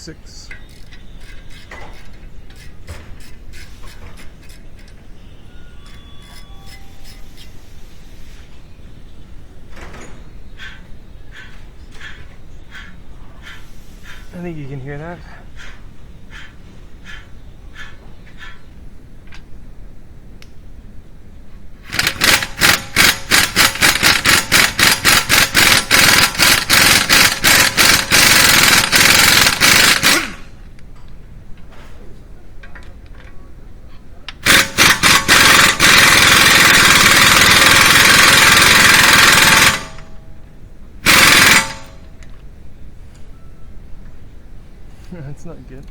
6. I think you can hear that. That's not good.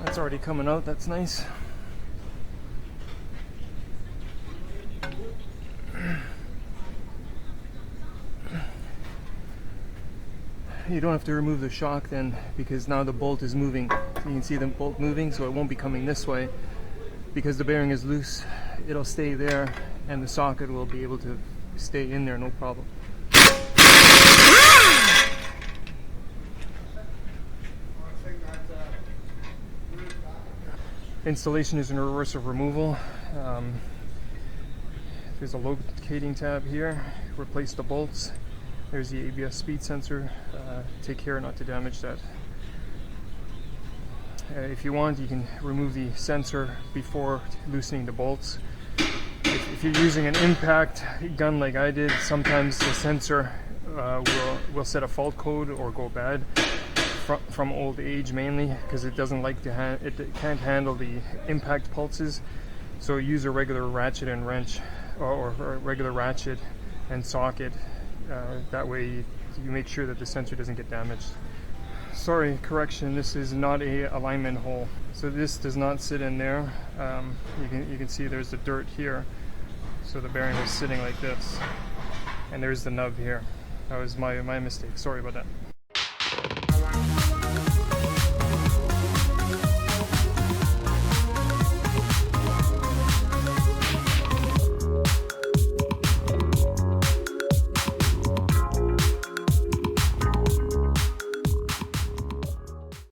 It's already coming out, that's nice. You don't have to remove the shock then, because now the bolt is moving. So you can see the bolt moving, so it won't be coming this way. Because the bearing is loose, it'll stay there, and the socket will be able to stay in there, no problem. Installation is in reverse of removal. There's a locating tab here. Replace the bolts. There's the ABS speed sensor. Take care not to damage that. If you want, you can remove the sensor before loosening the bolts. If you're using an impact gun like I did, sometimes the sensor will set a fault code or go bad. From old age mainly, because it doesn't like to it can't handle the impact pulses. So use a regular ratchet and wrench, or a regular ratchet and socket. That way you make sure that the sensor doesn't get damaged. Sorry, correction. This is not a alignment hole. So this does not sit in there. You can see there's the dirt here. So the bearing is sitting like this, and there's the nub here. That was my mistake. Sorry about that.